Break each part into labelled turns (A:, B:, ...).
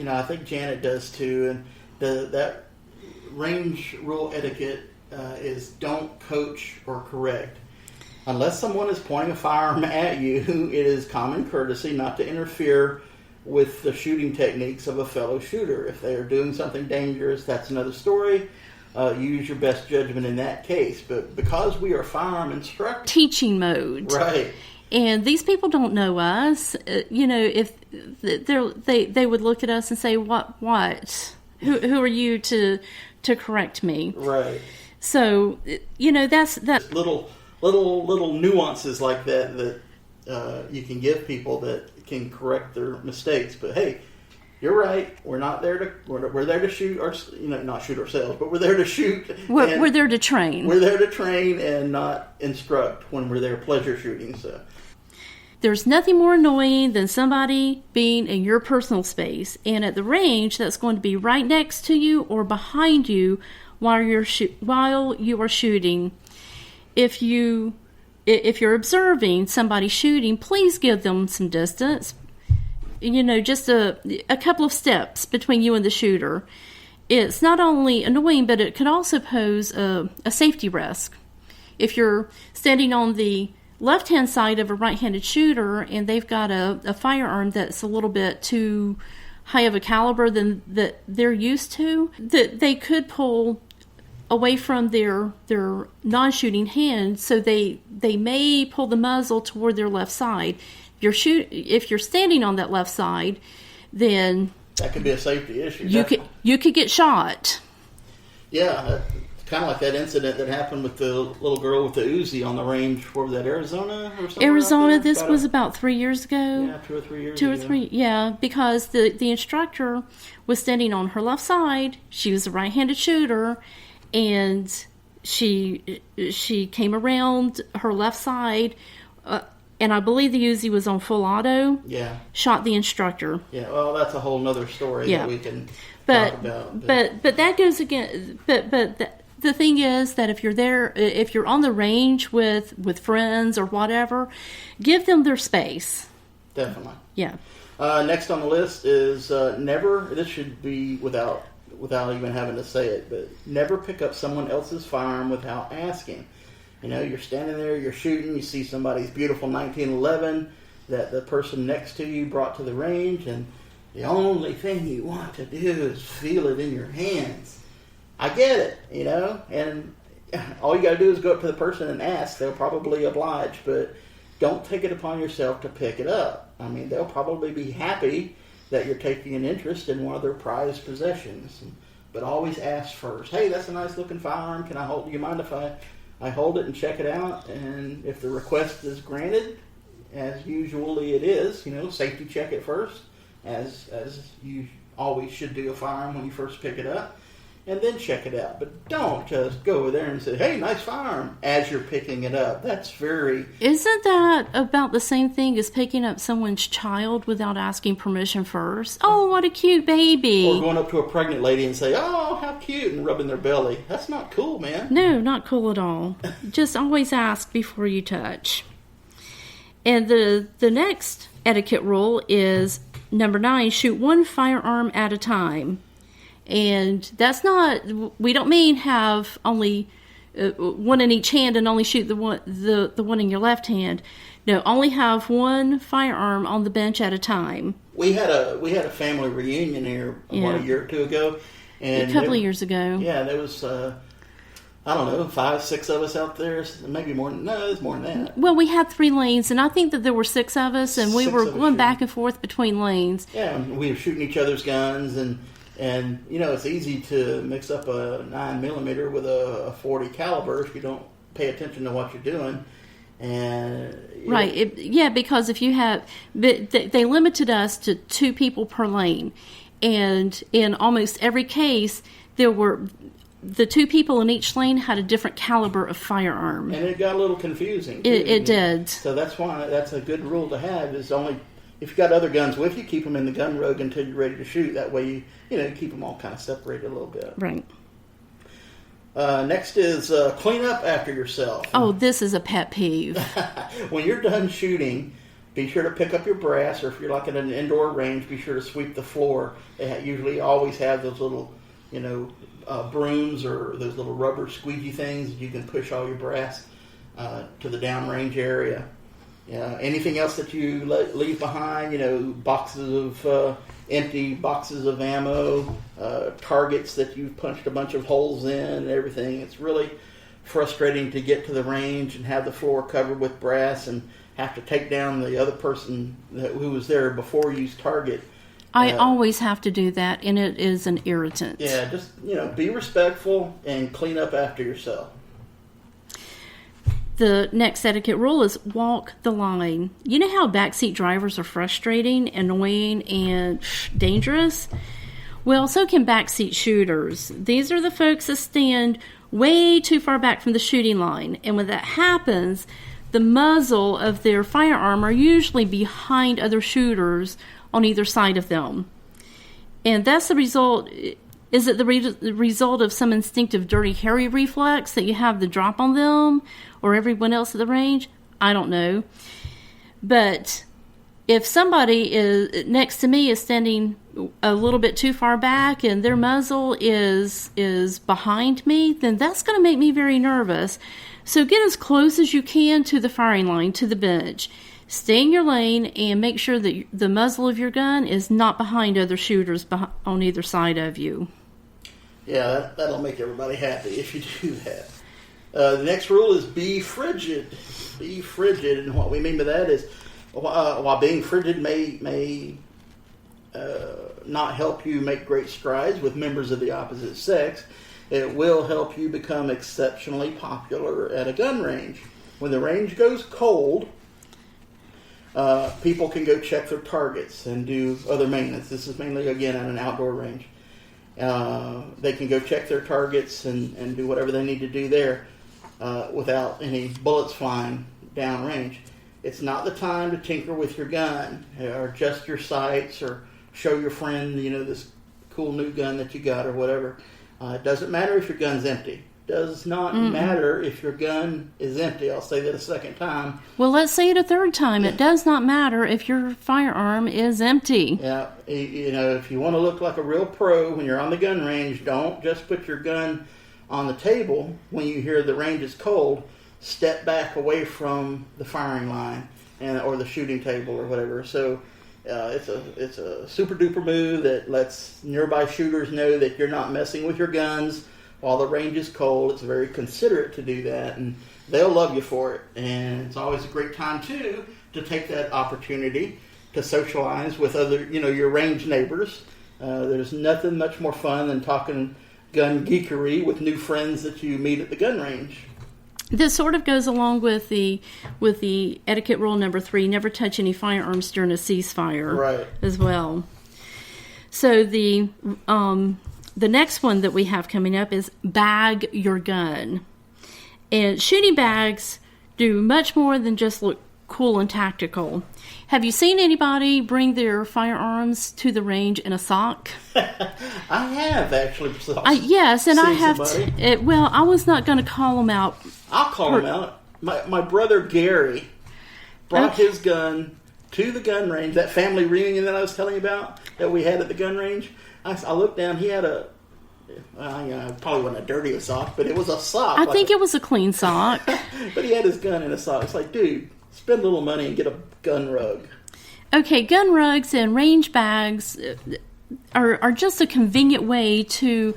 A: I think Janet does too. And that range rule etiquette is don't coach or correct. Unless someone is pointing a firearm at you, it is common courtesy not to interfere with the shooting techniques of a fellow shooter. If they are doing something dangerous, that's another story. Use your best judgment in that case. But because we are firearm instructors...
B: Teaching mode.
A: Right.
B: And these people don't know us. If they would look at us and say, what? Who are you to correct me?
A: Right.
B: So, that's...
A: Little nuances like that you can give people that can correct their mistakes. But hey, you're right. We're there to shoot, or not shoot ourselves, but we're there to shoot.
B: We're there to train.
A: We're there to train and not instruct when we're there pleasure shooting. So
B: there's nothing more annoying than somebody being in your personal space and at the range that's going to be right next to you or behind you while you are shooting. If you're observing somebody shooting, please give them some distance. Just a couple of steps between you and the shooter. It's not only annoying, but it could also pose a safety risk. If you're standing on the left-hand side of a right-handed shooter and they've got a firearm that's a little bit too high of a caliber than that they're used to, that they could pull away from their non-shooting hand, so they may pull the muzzle toward their left side. If you're standing on that left side, then
A: that could be a safety issue.
B: You could get shot.
A: Yeah, kind of like that incident that happened with the little girl with the Uzi on the range. Where was that, Arizona or something?
B: Arizona. This was about 3 years ago.
A: Yeah, 2 or 3 years ago.
B: 2 or 3, yeah, because the instructor was standing on her left side. She was a right-handed shooter. And she came around her left side, and I believe the Uzi was on full auto.
A: Yeah.
B: Shot the instructor.
A: Yeah. Well, that's a whole other story that we can talk about.
B: But that goes again. But the thing is that if you're on the range with friends or whatever, give them their space.
A: Definitely.
B: Yeah.
A: Next on the list is never. This should be without even having to say it, but never pick up someone else's firearm without asking. You're standing there, you're shooting, you see somebody's beautiful 1911 that the person next to you brought to the range, and the only thing you want to do is feel it in your hands. I get it, and all you got to do is go up to the person and ask. They'll probably oblige, but don't take it upon yourself to pick it up. I mean, they'll probably be happy that you're taking an interest in one of their prized possessions. But always ask first. Hey, that's a nice looking firearm. Can I hold it? Do you mind if I hold it and check it out? And if the request is granted, as usually it is, safety check it first, as you always should do a firearm when you first pick it up. And then check it out. But don't just go over there and say, hey, nice firearm, as you're picking it up. That's very...
B: Isn't that about the same thing as picking up someone's child without asking permission first? Oh, what a cute baby.
A: Or going up to a pregnant lady and say, oh, how cute, and rubbing their belly. That's not cool, man.
B: No, not cool at all. Just always ask before you touch. And the next etiquette rule is number 9, shoot one firearm at a time. And that's not, we don't mean have only one in each hand and only shoot the one in your left hand. No, only have one firearm on the bench at a time.
A: We had a family reunion here a year or two ago. And
B: a couple of years ago.
A: Yeah, there was, 5, 6 of us out there, maybe more. No, it was more than that.
B: Well, we had 3 lanes, and I think that there were 6 of us, and we were going back and forth between lanes.
A: Yeah, and we were shooting each other's guns, and it's easy to mix up a 9mm with a 40 caliber if you don't pay attention to what you're doing. And
B: right, because if you have, they limited us to 2 people per lane, and in almost every case, there were the 2 people in each lane had a different caliber of firearm,
A: and it got a little confusing.
B: It did.
A: So that's why that's a good rule to have. Is only if you got other guns with you, keep them in the gun rug until you're ready to shoot. That way, you keep them all kind of separated a little bit.
B: Right.
A: Next is clean up after yourself.
B: Oh, this is a pet peeve.
A: When you're done shooting, be sure to pick up your brass, or if you're like at an indoor range, be sure to sweep the floor. They usually always have those little, brooms or those little rubber squeegee things that you can push all your brass to the downrange area. Anything else that you leave behind, boxes of empty boxes of ammo, targets that you've punched a bunch of holes in and everything. It's really frustrating to get to the range and have the floor covered with brass and have to take down the other person who was there before you's target.
B: I always have to do that, and it is an irritant.
A: Yeah, just, be respectful and clean up after yourself.
B: The next etiquette rule is walk the line. You know how backseat drivers are frustrating, annoying, and dangerous? Well, so can backseat shooters. These are the folks that stand way too far back from the shooting line. And when that happens, the muzzle of their firearm are usually behind other shooters on either side of them. And that's the result. Is it the result of some instinctive dirty Harry reflex that you have the drop on them or everyone else at the range? I don't know. But if somebody is next to me is standing a little bit too far back and their muzzle is behind me, then that's going to make me very nervous. So get as close as you can to the firing line, to the bench. Stay in your lane and make sure that the muzzle of your gun is not behind other shooters on either side of you.
A: Yeah, that'll make everybody happy if you do that. The next rule is be frigid. Be frigid, and what we mean by that is, while being frigid may not help you make great strides with members of the opposite sex, it will help you become exceptionally popular at a gun range. When the range goes cold, people can go check their targets and do other maintenance. This is mainly, again, at an outdoor range. They can go check their targets and do whatever they need to do there without any bullets flying downrange. It's not the time to tinker with your gun or adjust your sights or show your friend, this cool new gun that you got or whatever. It doesn't matter if your gun's empty. Does not matter if your gun is empty. I'll say that a second time.
B: Well, let's say it a third time. It does not matter if your firearm is empty.
A: Yeah, if you want to look like a real pro when you're on the gun range, don't just put your gun on the table when you hear the range is cold. Step back away from the firing line or the shooting table or whatever. So it's a super duper move that lets nearby shooters know that you're not messing with your guns while the range is cold. It's very considerate to do that, and they'll love you for it. And it's always a great time, too, to take that opportunity to socialize with other, your range neighbors. There's nothing much more fun than talking gun geekery with new friends that you meet at the gun range.
B: This sort of goes along with the etiquette rule number 3, never touch any firearms during a ceasefire,
A: right,
B: as well. So the next one that we have coming up is bag your gun. And shooting bags do much more than just look cool and tactical. Have you seen anybody bring their firearms to the range in a sock?
A: I have, actually.
B: Yes, and I have. Well, I was not going to call them out.
A: I'll call them out. My brother Gary brought his gun to the gun range, that family reunion that I was telling you about that we had at the gun range. I looked down, he had probably wasn't a dirty sock, but it was a sock.
B: I think it was a clean sock.
A: But he had his gun in a sock. It's like, dude, spend a little money and get a gun rug. Okay,
B: gun rugs and range bags are just a convenient way to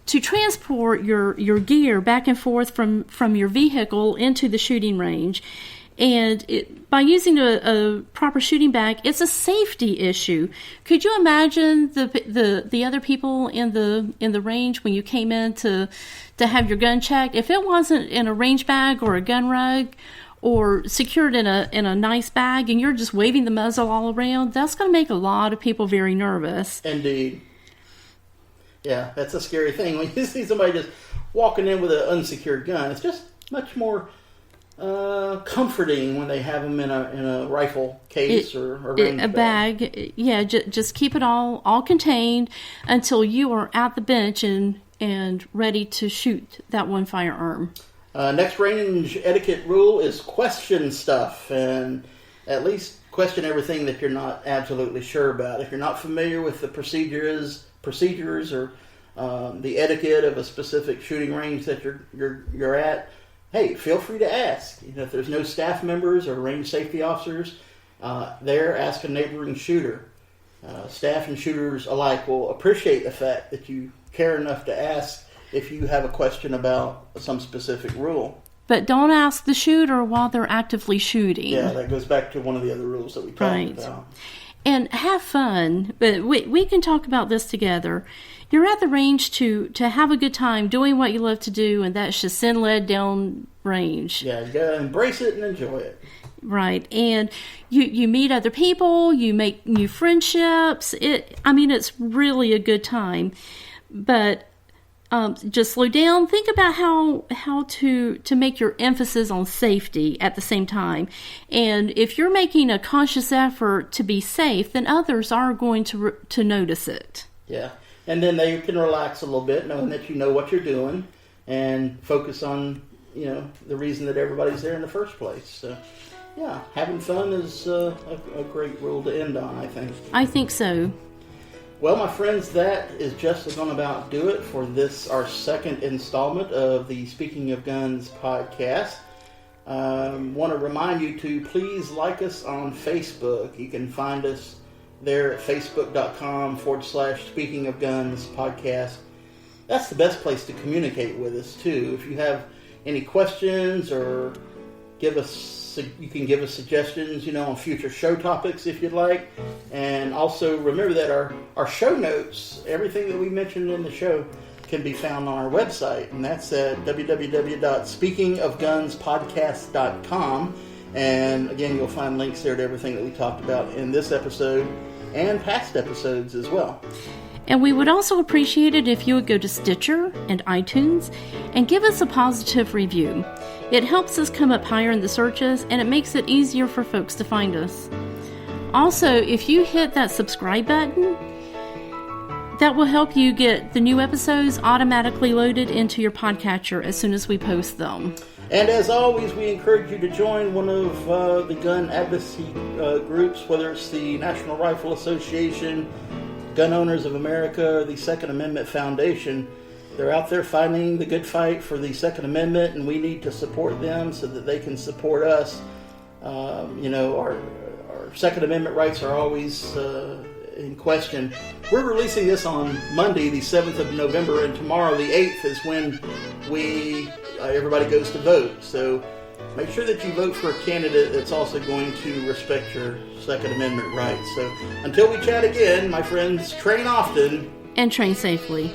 B: transport your gear back and forth from your vehicle into the shooting range. And by using a proper shooting bag, it's a safety issue. Could you imagine the other people in the range when you came in to have your gun checked? If it wasn't in a range bag or a gun rug or secured in a nice bag, and you're just waving the muzzle all around, that's going to make a lot of people very nervous.
A: Indeed. Yeah, that's a scary thing when you see somebody just walking in with an unsecured gun. It's just much more comforting when they have them in a rifle case or range
B: bag. Yeah, just keep it all contained until you are at the bench and ready to shoot that one firearm.
A: Next range etiquette rule is question stuff, and at least question everything that you're not absolutely sure about. If you're not familiar with the procedures or the etiquette of a specific shooting range that you're at, hey, feel free to ask. If there's no staff members or range safety officers there, ask a neighboring shooter. Staff and shooters alike will appreciate the fact that you care enough to ask if you have a question about some specific rule.
B: But don't ask the shooter while they're actively shooting.
A: Yeah, that goes back to one of the other rules that we talked about.
B: And have fun. But we can talk about this together. You're at the range to have a good time doing what you love to do, and that's just send lead down range.
A: Yeah, you gotta embrace it and enjoy it.
B: Right. And you meet other people, you make new friendships. It's really a good time. But just slow down. Think about how to make your emphasis on safety at the same time. And if you're making a conscious effort to be safe, then others are going to notice it.
A: Yeah. And then they can relax a little bit knowing that you know what you're doing and focus on, the reason that everybody's there in the first place. So, yeah, having fun is a great rule to end on, I think.
B: I think so.
A: Well, my friends, that is just going to about do it for this, our second installment of the Speaking of Guns podcast. Want to remind you to please like us on Facebook. You can find us there at facebook.com/Speaking of Guns podcast. That's the best place to communicate with us, too. If you have any questions or you can give us suggestions, on future show topics if you'd like. And also remember that our show notes, everything that we mentioned in the show, can be found on our website. And that's at www.speakingofgunspodcast.com. And again, you'll find links there to everything that we talked about in this episode and past episodes as well.
B: And we would also appreciate it if you would go to Stitcher and iTunes and give us a positive review. It helps us come up higher in the searches, and it makes it easier for folks to find us. Also, if you hit that subscribe button, that will help you get the new episodes automatically loaded into your podcatcher as soon as we post them.
A: And as always, we encourage you to join one of the gun advocacy groups, whether it's the National Rifle Association, Gun Owners of America, or the Second Amendment Foundation. They're out there fighting the good fight for the Second Amendment, and we need to support them so that they can support us. Our Second Amendment rights are always in question. We're releasing this on Monday, the 7th of November, and tomorrow, the 8th, is when everybody goes to vote. So make sure that you vote for a candidate that's also going to respect your Second Amendment rights. So until we chat again, my friends, train often
B: and train safely.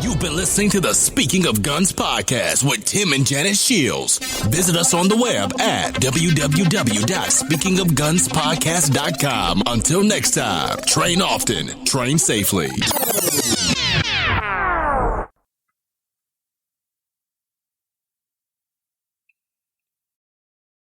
C: You've been listening to the Speaking of Guns podcast with Tim and Janet Shields. Visit us on the web at www.speakingofgunspodcast.com. Until next time, train often, train safely.